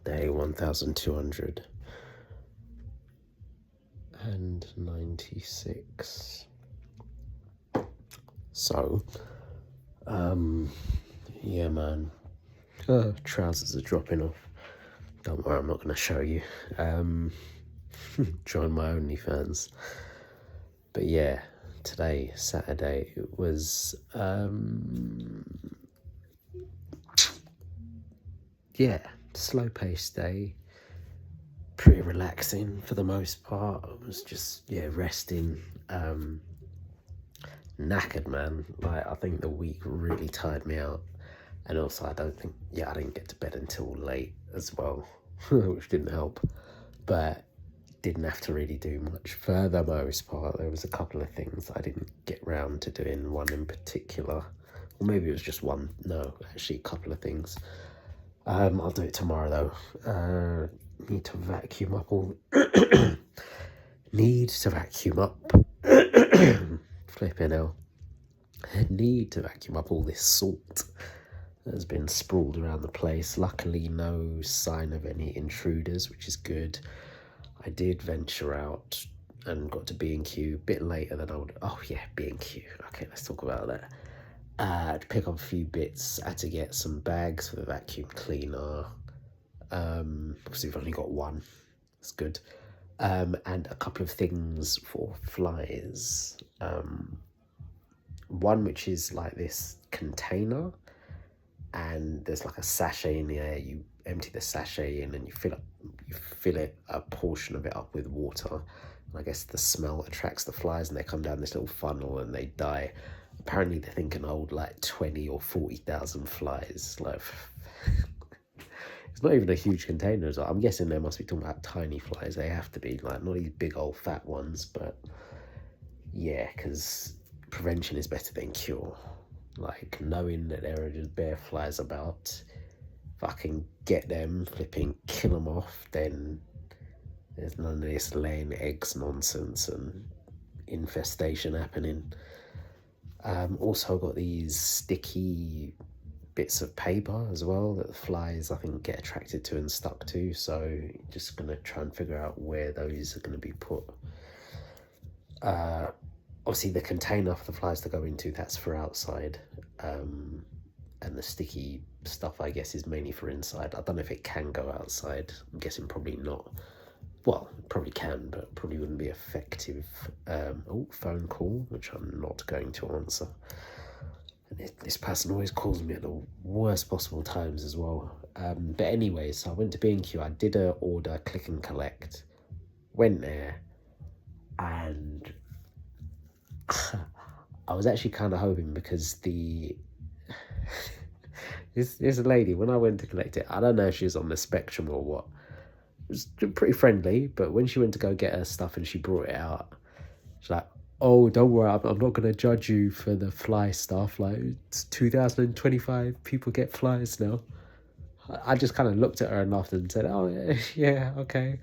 Day 1296. So, yeah, man. Trousers are dropping off. Don't worry, I'm not going to show you. Join my OnlyFans. But yeah, today, Saturday, it was, yeah, slow-paced day. Pretty relaxing for the most part. I was just, yeah, resting. Knackered, man. Like, I think the week really tired me out. And also, I didn't get to bed until late as well, which didn't help. But didn't have to really do much for the most part. There was a couple of things I didn't get round to doing, one in particular. Or maybe it was just one. No, actually, a couple of things. I'll do it tomorrow, though. Need to vacuum up all... Need to vacuum up... Flipping hell. Need to vacuum up all this salt that has been sprawled around the place. Luckily, no sign of any intruders, which is good. I did venture out and got to B&Q a bit later than I would... Oh, yeah, B&Q. Okay, let's talk about that. To pick up a few bits. I had to get some bags for the vacuum cleaner. Obviously, we've only got one. That's good. And a couple of things for flies. One which is like this container, and there's like a sachet in there. You empty the sachet in and you fill it a portion of it up with water. And I guess the smell attracts the flies and they come down this little funnel and they die. Apparently they think an old like 20 or 40,000 flies. Like, it's not even a huge container. So I'm guessing they must be talking about tiny flies. They have to be, like, not these big old fat ones, but yeah, because prevention is better than cure. Like, knowing that there are just bare flies about, if I can get them, flipping kill them off, then there's none of this laying eggs nonsense and infestation happening. Also got these sticky bits of paper as well that the flies, I think, get attracted to and stuck to. So just going to try and figure out where those are going to be put. Obviously, the container for the flies to go into, that's for outside. And the sticky stuff, I guess, is mainly for inside. I don't know if it can go outside. I'm guessing probably not. Well, probably can, but probably wouldn't be effective. Phone call, which I'm not going to answer. And this person always calls me at the worst possible times as well. But anyway, so I went to B&Q. I did a order, click and collect. Went there, and I was actually kind of hoping, because this lady, when I went to collect it, I don't know if she was on the spectrum or what. It was pretty friendly, but when she went to go get her stuff and she brought it out, she's like, "Oh, don't worry, I'm not going to judge you for the fly stuff. Like, it's 2025, people get flies now." I just kind of looked at her and laughed and said, "Oh, yeah, yeah, okay."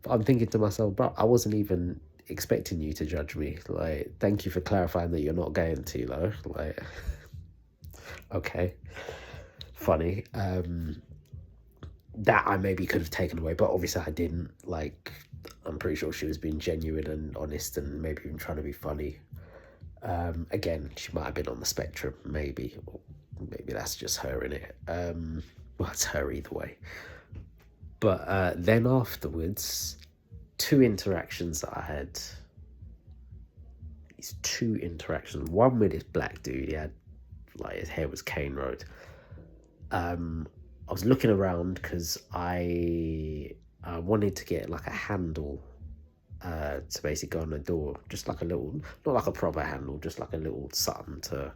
But I'm thinking to myself, bro, I wasn't even expecting you to judge me. Like, thank you for clarifying that you're not going to, though. Like, okay, funny. That I maybe could have taken away, but obviously I didn't. Like, I'm pretty sure she was being genuine and honest and maybe even trying to be funny. Again, she might have been on the spectrum, maybe. Or maybe that's just her, innit? Well, it's her either way. But then afterwards, two interactions that I had. These two interactions. One with this black dude. He had, like, his hair was cane road. I was looking around because I wanted to get like a handle to basically go on the door, just like a little, not like a proper handle, just like a little something to,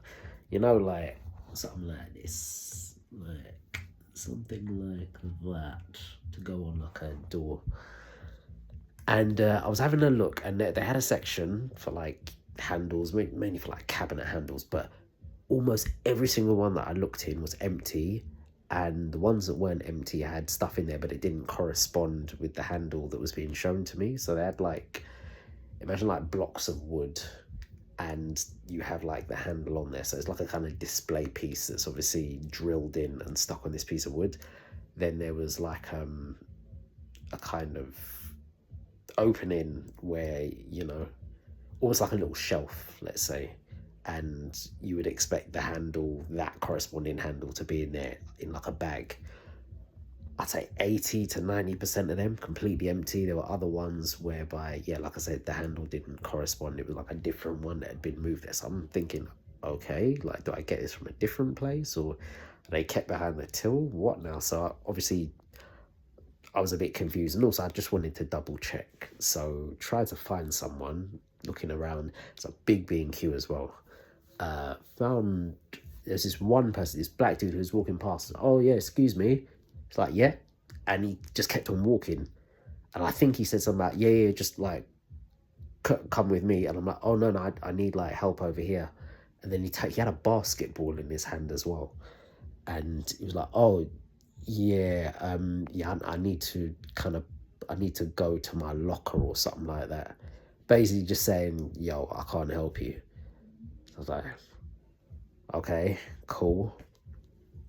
like something like this, like something like that to go on like a door. And I was having a look, and they had a section for like handles, mainly for like cabinet handles, but almost every single one that I looked in was empty. And the ones that weren't empty had stuff in there, but it didn't correspond with the handle that was being shown to me. So they had, like, imagine like blocks of wood, and you have like the handle on there. So it's like a kind of display piece that's obviously drilled in and stuck on this piece of wood. then there was like a kind of opening where, you know, almost like a little shelf, let's say, and you would expect the handle, that corresponding handle, to be in there in like a bag. I'd say 80 to 90% of them completely empty. There were other ones whereby, yeah, like I said, the handle didn't correspond. It was like a different one that had been moved there. So I'm thinking, okay, like, do I get this from a different place, or are they kept behind the till? What now? So obviously I was a bit confused, and also I just wanted to double check. So tried to find someone, looking around. It's a big B&Q as well. Found there's this one person, this black dude who was walking past. Oh yeah, excuse me. It's like, yeah, and he just kept on walking, and I think he said something about, yeah, just like come with me, and I'm like, oh no, I need like help over here, and then he had a basketball in his hand as well, and he was like, oh yeah, yeah, I need to go to my locker or something like that, basically just saying, yo, I can't help you. So I was like, okay, cool.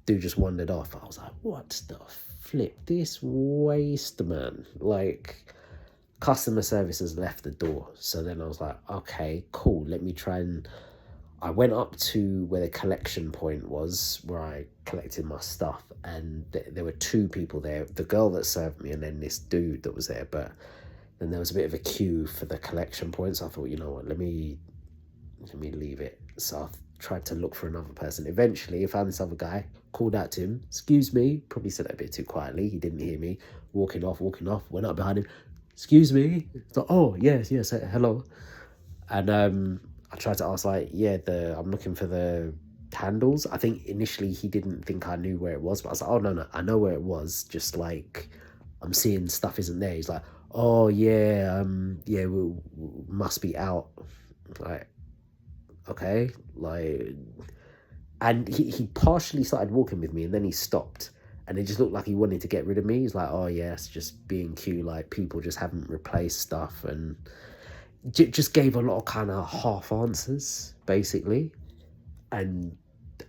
Dude just wandered off. I was like, what the flip? This waste, man. Like, customer service has left the door. So then I was like, okay, cool. Let me try and... I went up to where the collection point was, where I collected my stuff, and there were two people there. The girl that served me, and then this dude that was there. But then there was a bit of a queue for the collection point, so I thought, you know what, let me leave it. So I tried to look for another person. Eventually I found this other guy, called out to him, excuse me, probably said it a bit too quietly, he didn't hear me. Walking off, went up behind him, excuse me. So, oh yes, hello. And I tried to ask, like, yeah, I'm looking for the handles. I think initially he didn't think I knew where it was, but I was like, oh no, I know where it was, just like I'm seeing stuff isn't there. He's like, oh yeah, yeah, we must be out. Like, okay, like, and he partially started walking with me, and then he stopped, and it just looked like he wanted to get rid of me. He's like, oh yeah, it's just B&Q, like people just haven't replaced stuff, and just gave a lot of kind of half answers basically. And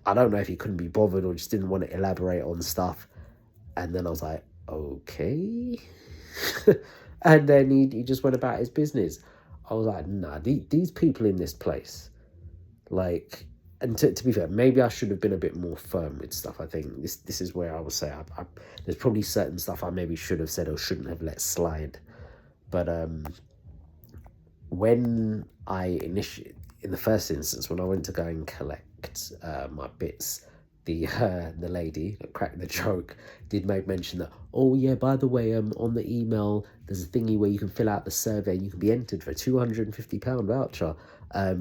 I don't know if he couldn't be bothered or just didn't want to elaborate on stuff. And then I was like, okay. And then he just went about his business. I was like, nah, these people in this place, like, and to be fair, maybe I should have been a bit more firm with stuff. I think this is where I would say there's probably certain stuff I maybe should have said or shouldn't have let slide. But when in the first instance, when I went to go and collect my bits, the lady that cracked the joke did make mention that, oh yeah, by the way, on the email there's a thingy where you can fill out the survey and you can be entered for a £250 voucher.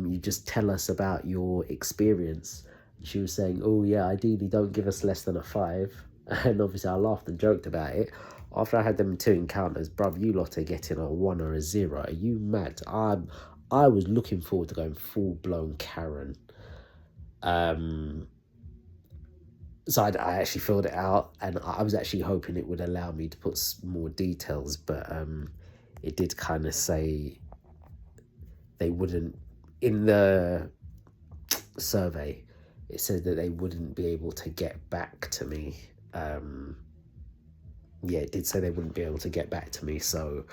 You just tell us about your experience. And she was saying, oh yeah, ideally don't give us less than a 5. And obviously I laughed and joked about it. After I had them 2 encounters, bruv, you lot are getting a 1 or a 0. Are you mad? I was looking forward to going full blown Karen. So I actually filled it out, and I was actually hoping it would allow me to put more details, but it did kind of say they wouldn't, in the survey, it said that they wouldn't be able to get back to me. Yeah, it did say they wouldn't be able to get back to me, so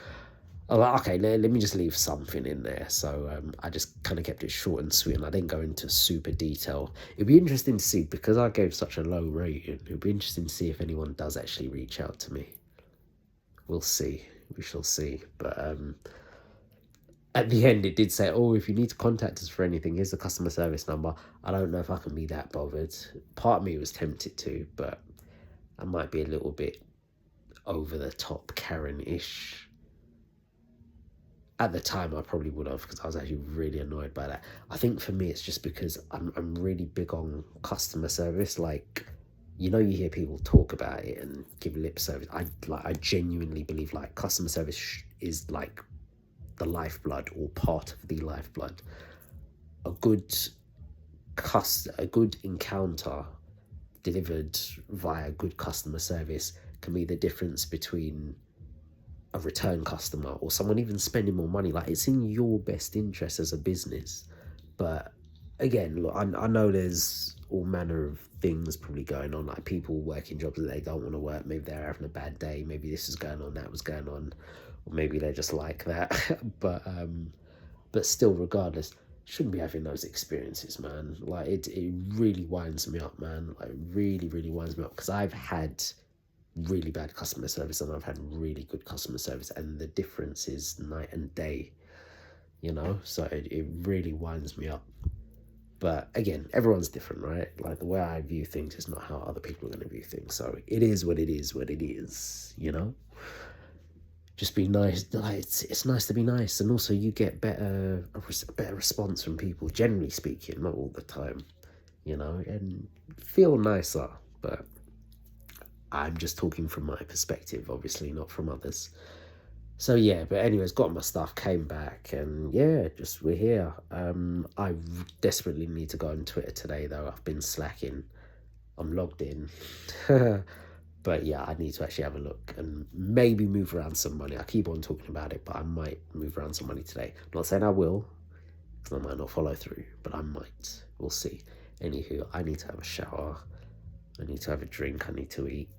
I was like, okay, let me just leave something in there. So I just kind of kept it short and sweet, and I didn't go into super detail. It'd be interesting to see, because I gave such a low rating, it'd be interesting to see if anyone does actually reach out to me. We'll see. We shall see. But at the end, it did say, oh, if you need to contact us for anything, here's the customer service number. I don't know if I can be that bothered. Part of me was tempted to, but I might be a little bit over the top Karen-ish. At the time, I probably would have, because I was actually really annoyed by that. I think for me, it's just because I'm really big on customer service. Like, you know, you hear people talk about it and give lip service. I genuinely believe like customer service is like the lifeblood, or part of the lifeblood. A good encounter delivered via good customer service can be the difference between a return customer or someone even spending more money. Like, it's in your best interest as a business. But again, look, I know there's all manner of things probably going on, like people working jobs that they don't want to work. Maybe they're having a bad day, maybe this is going on, that was going on, or maybe they're just like that. But still, regardless, shouldn't be having those experiences, man. Like it really winds me up, man. Like really, really winds me up, because I've had really bad customer service and I've had really good customer service, and the difference is night and day, you know. So it really winds me up. But again, everyone's different, right? Like the way I view things is not how other people are going to view things. So it is what it is, what it is, you know. Just be nice. Like it's nice to be nice, and also you get better response from people, generally speaking, not all the time, you know, and feel nicer. But I'm just talking from my perspective, obviously not from others. So yeah, but anyways, got my stuff, came back, and yeah, just we're here. I desperately need to go on Twitter today, though. I've been slacking. I'm logged in. But yeah, I need to actually have a look and maybe move around some money. I keep on talking about it, but I might move around some money today. I'm not saying I will, because I might not follow through, but I might. We'll see. Anywho, I need to have a shower. I need to have a drink. I need to eat.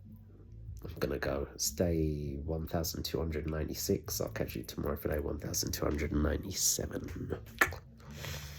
I'm gonna go. It's day 1296. I'll catch you tomorrow for day 1297.